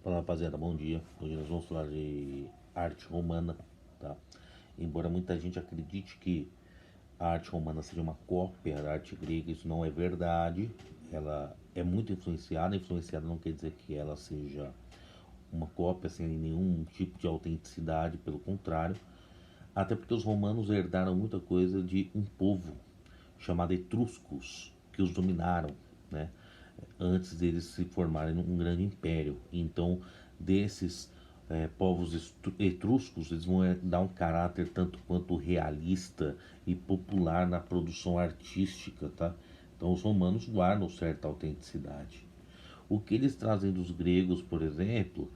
Fala rapaziada, bom dia. Hoje nós vamos falar de arte romana, tá? Embora muita gente acredite que a arte romana seja uma cópia da arte grega, isso não é verdade. Ela é muito influenciada. Influenciada não quer dizer que ela seja uma cópia sem nenhum tipo de autenticidade, pelo contrário. Até porque os romanos herdaram muita coisa de um povo chamado etruscos, que os dominaram, né? Antes deles se formarem num grande império. Então, desses povos etruscos, eles vão dar um caráter tanto quanto realista e popular na produção artística, tá? Então, os romanos guardam certa autenticidade. O que eles trazem dos gregos, por exemplo,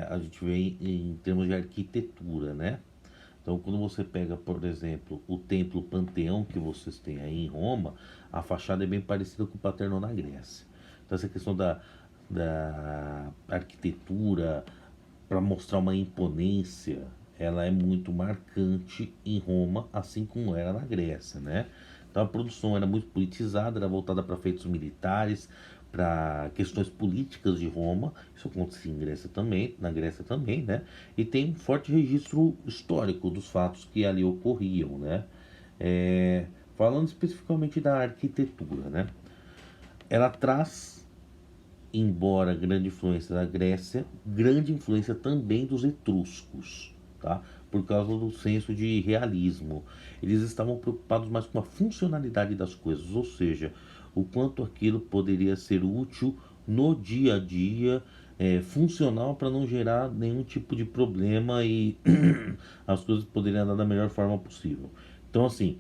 a gente vê em termos de arquitetura, né? Então, quando você pega, por exemplo, o templo Panteão que vocês têm aí em Roma, a fachada é bem parecida com o Paterno na Grécia. Então, essa questão da arquitetura, para mostrar uma imponência, ela é muito marcante em Roma, assim como era na Grécia, né? Então, a produção era muito politizada, era voltada para feitos militares, para questões políticas de Roma. Isso acontecia em Grécia também, na Grécia também, né? E tem um forte registro histórico dos fatos que ali ocorriam, né? Falando especificamente da arquitetura, né? Ela traz, embora grande influência da Grécia, grande influência também dos etruscos, tá? Por causa do senso de realismo. Eles estavam preocupados mais com a funcionalidade das coisas, ou seja, o quanto aquilo poderia ser útil no dia a dia, funcional para não gerar nenhum tipo de problema e as coisas poderiam andar da melhor forma possível. Então, assim,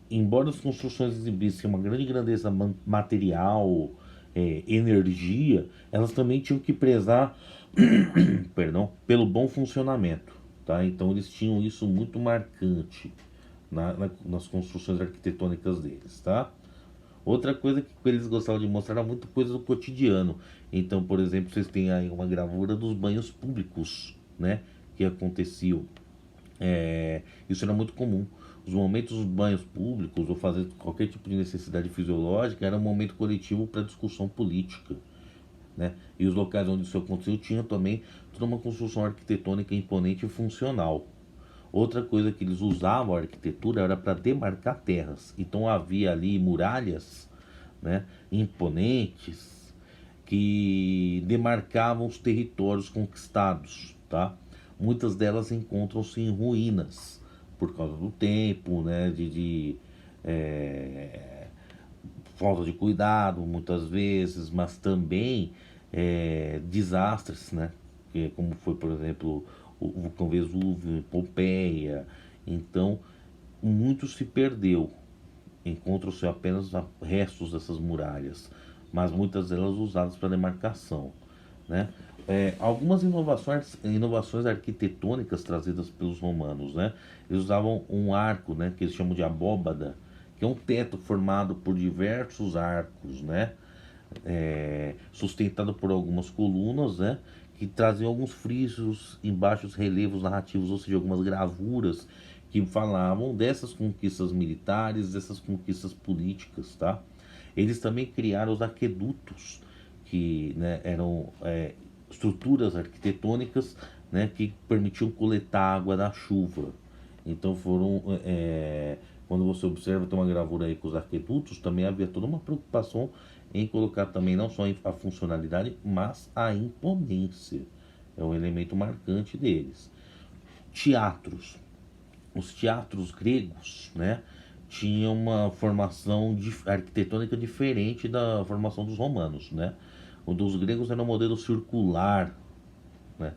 embora as construções exibissem uma grande grandeza material, energia, elas também tinham que prezar, perdão, pelo bom funcionamento, tá? Então eles tinham isso muito marcante nas construções arquitetônicas deles, tá? Outra coisa que eles gostavam de mostrar era muita coisa do cotidiano. Então, por exemplo, vocês têm aí uma gravura dos banhos públicos, né? Que aconteciam. Isso era muito comum. Os momentos dos banhos públicos ou fazer qualquer tipo de necessidade fisiológica era um momento coletivo para discussão política, né? E os locais onde isso aconteceu tinham também toda uma construção arquitetônica imponente e funcional. Outra coisa que eles usavam a arquitetura era para demarcar terras. Então havia ali muralhas, né, imponentes que demarcavam os territórios conquistados, tá? Muitas delas encontram-se em ruínas por causa do tempo, né, é, falta de cuidado muitas vezes, mas também desastres, né? Como foi, por exemplo, o vulcão Vesúvio em Pompeia. Então, muito se perdeu. Encontram-se apenas restos dessas muralhas, mas muitas delas usadas para demarcação, né? Algumas inovações arquitetônicas trazidas pelos romanos, né? Eles usavam um arco, né, que eles chamam de abóbada, que é um teto formado por diversos arcos, né? Sustentado por algumas colunas, né? Que traziam alguns frisos em baixos relevos narrativos, ou seja, algumas gravuras que falavam dessas conquistas militares, dessas conquistas políticas, tá? Eles também criaram os aquedutos, que, né, eram estruturas arquitetônicas, né, que permitiam coletar água da chuva. Então foram, quando você observa, tem uma gravura aí com os aquedutos, também havia toda uma preocupação em colocar também não só a funcionalidade, mas a imponência. É um elemento marcante deles. Teatros. Os teatros gregos, né, tinham uma formação arquitetônica diferente da formação dos romanos, né? O dos gregos era um modelo circular, né?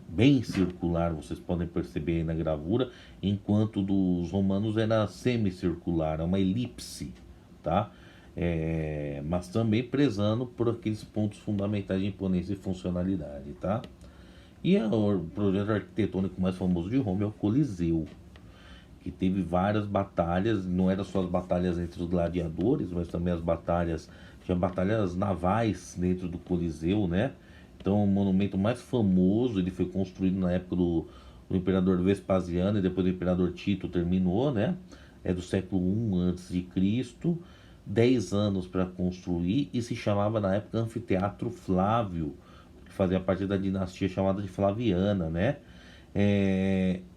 Bem circular, vocês podem perceber aí na gravura, enquanto dos romanos era semicircular, é uma elipse, tá? Mas também prezando por aqueles pontos fundamentais de imponência e funcionalidade, tá? E o projeto arquitetônico mais famoso de Roma é o Coliseu, que teve várias batalhas, não eram só as batalhas entre os gladiadores, mas também as batalhas, tinha batalhas navais dentro do Coliseu, né? Então, o monumento mais famoso, ele foi construído na época do imperador Vespasiano e depois do imperador Tito terminou, né? É do século I antes de Cristo, 10 anos para construir e se chamava na época Anfiteatro Flávio, fazia parte da dinastia chamada de Flaviana, né?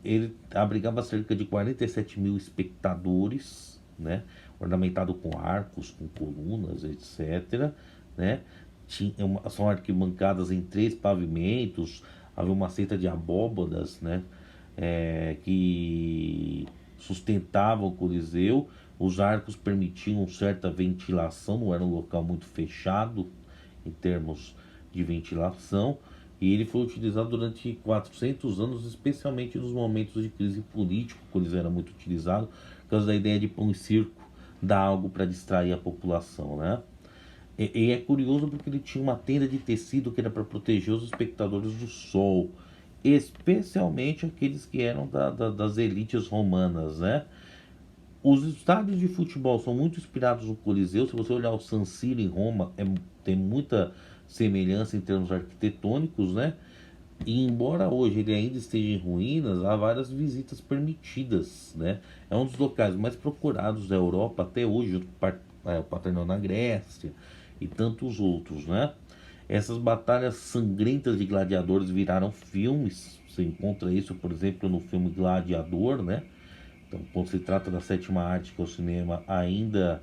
Ele abrigava cerca de 47 mil espectadores, né? Ornamentado com arcos, com colunas, etc. Né? São arquibancadas em 3 pavimentos, havia uma cerca de abóbadas, né? Que sustentavam o Coliseu. Os arcos permitiam certa ventilação, não era um local muito fechado em termos de ventilação, e ele foi utilizado durante 400 anos, especialmente nos momentos de crise política. O Coliseu era muito utilizado por causa da ideia de pão e circo, dar algo para distrair a população, né? E é curioso porque ele tinha uma tenda de tecido que era para proteger os espectadores do sol, especialmente aqueles que eram das elites romanas, né? Os estádios de futebol são muito inspirados no Coliseu. Se você olhar o San Siro em Roma, tem muita semelhança em termos arquitetônicos, né? E embora hoje ele ainda esteja em ruínas, há várias visitas permitidas, né? É um dos locais mais procurados da Europa até hoje, junto com o Partenon na Grécia e tantos outros, né? Essas batalhas sangrentas de gladiadores viraram filmes. Você encontra isso, por exemplo, no filme Gladiador, né? Então, quando se trata da sétima arte, que é o cinema, ainda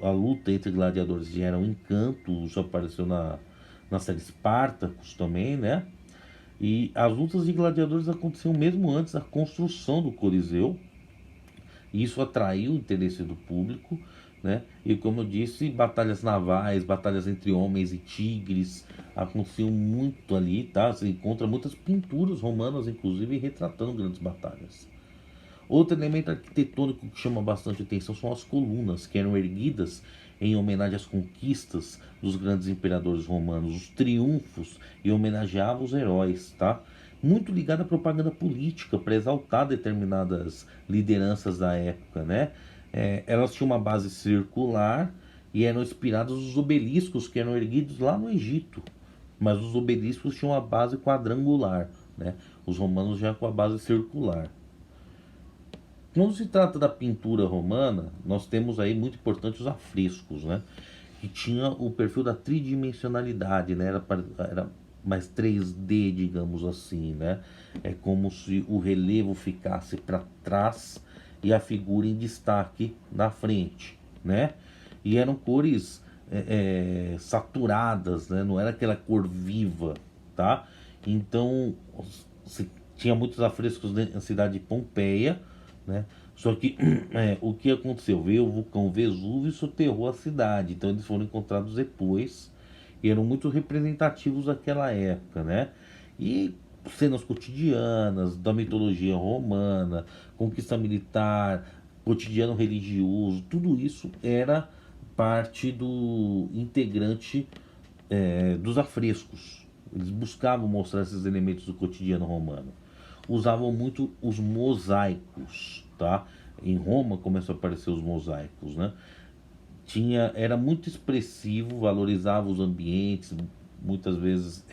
a luta entre gladiadores já era um encanto. Isso apareceu na série Spartacus também, né? E as lutas de gladiadores aconteciam mesmo antes da construção do Coliseu. E isso atraiu o interesse do público, né? E como eu disse, batalhas navais, batalhas entre homens e tigres aconteciam muito ali, tá? Você encontra muitas pinturas romanas, inclusive, retratando grandes batalhas. Outro elemento arquitetônico que chama bastante atenção são as colunas, que eram erguidas em homenagem às conquistas dos grandes imperadores romanos, os triunfos, e homenageavam os heróis, tá? Muito ligada à propaganda política, para exaltar determinadas lideranças da época, né? Elas tinham uma base circular e eram inspiradas nos obeliscos que eram erguidos lá no Egito, mas os obeliscos tinham a base quadrangular, né? Os romanos já com a base circular. Quando se trata da pintura romana, nós temos aí muito importante os afrescos, né? Que tinha o perfil da tridimensionalidade, né? Era mais 3D, digamos assim, né? É como se o relevo ficasse para trás e a figura em destaque na frente, né? E eram cores saturadas, né? Não era aquela cor viva, tá? Então, se tinha muitos afrescos na cidade de Pompeia, né? Só que o que aconteceu? Veio o vulcão Vesúvio e soterrou a cidade. Então eles foram encontrados depois e eram muito representativos daquela época, né? E cenas cotidianas da mitologia romana, conquista militar, cotidiano religioso, tudo isso era parte do integrante dos afrescos. Eles buscavam mostrar esses elementos do cotidiano romano. Usavam muito os mosaicos, tá? Em Roma começou a aparecer os mosaicos, né? Era muito expressivo, valorizava os ambientes, muitas vezes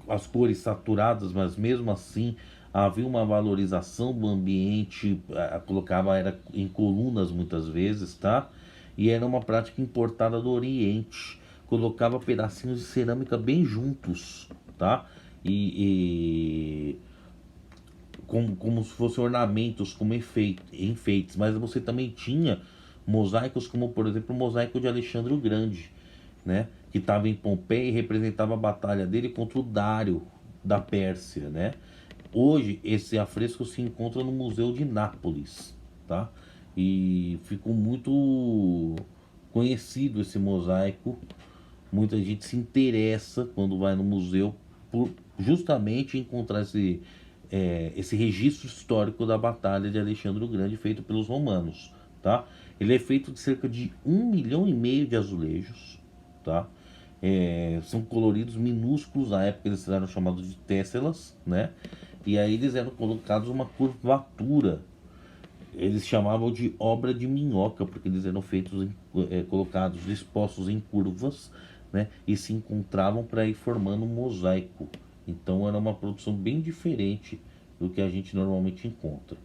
as cores saturadas, mas mesmo assim havia uma valorização do ambiente, colocava era em colunas muitas vezes, tá? E era uma prática importada do Oriente, colocava pedacinhos de cerâmica bem juntos, tá? E como se fossem ornamentos, como enfeites, mas você também tinha mosaicos, como por exemplo o mosaico de Alexandre o Grande, né? Que estava em Pompeia e representava a batalha dele contra o Dário da Pérsia, né? Hoje esse afresco se encontra no Museu de Nápoles, tá? E ficou muito conhecido esse mosaico. Muita gente se interessa quando vai no museu por justamente encontrar esse registro histórico da batalha de Alexandre o Grande feito pelos romanos, tá? Ele é feito de cerca de 1,5 milhão de azulejos, tá? São coloridos minúsculos, na época eles eram chamados de tesselas, né? E aí eles eram colocados uma curvatura. Eles chamavam de obra de minhoca, porque eles eram feitos, colocados, dispostos em curvas, né? E se encontravam para ir formando um mosaico. Então era uma produção bem diferente do que a gente normalmente encontra.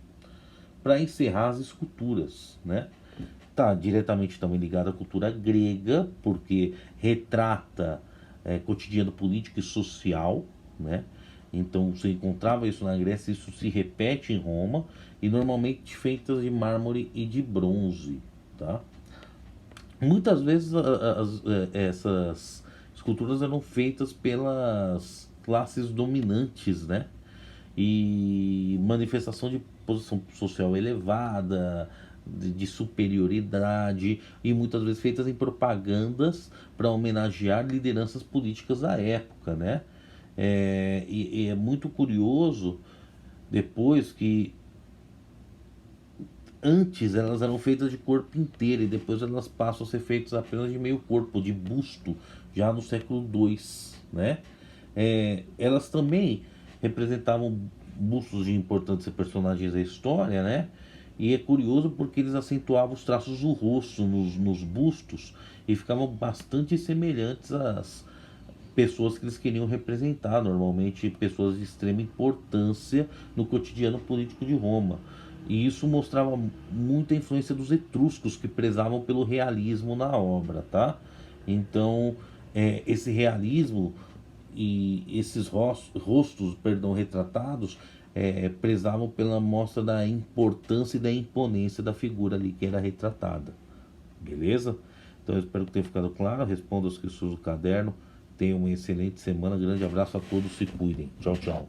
Para encerrar, as esculturas, né? está diretamente também ligado à cultura grega, porque retrata cotidiano político e social, né? Então você encontrava isso na Grécia, isso se repete em Roma, e normalmente feitas de mármore e de bronze, tá? Muitas vezes essas esculturas eram feitas pelas classes dominantes, né? E manifestação de posição social elevada, de superioridade, e muitas vezes feitas em propagandas para homenagear lideranças políticas da época, né? E é muito curioso depois que antes elas eram feitas de corpo inteiro e depois elas passam a ser feitas apenas de meio corpo, de busto, já no século II, né? Elas também representavam bustos de importantes personagens da história, né? E é curioso porque eles acentuavam os traços do rosto nos bustos e ficavam bastante semelhantes às pessoas que eles queriam representar, normalmente pessoas de extrema importância no cotidiano político de Roma. E isso mostrava muita influência dos etruscos, que prezavam pelo realismo na obra, tá? Então, esse realismo e esses rostos, perdão, retratados prezavam pela mostra da importância e da imponência da figura ali que era retratada. Beleza? Então eu espero que tenha ficado claro. Responda as questões do caderno. Tenham uma excelente semana. Grande abraço a todos. Se cuidem. Tchau, tchau.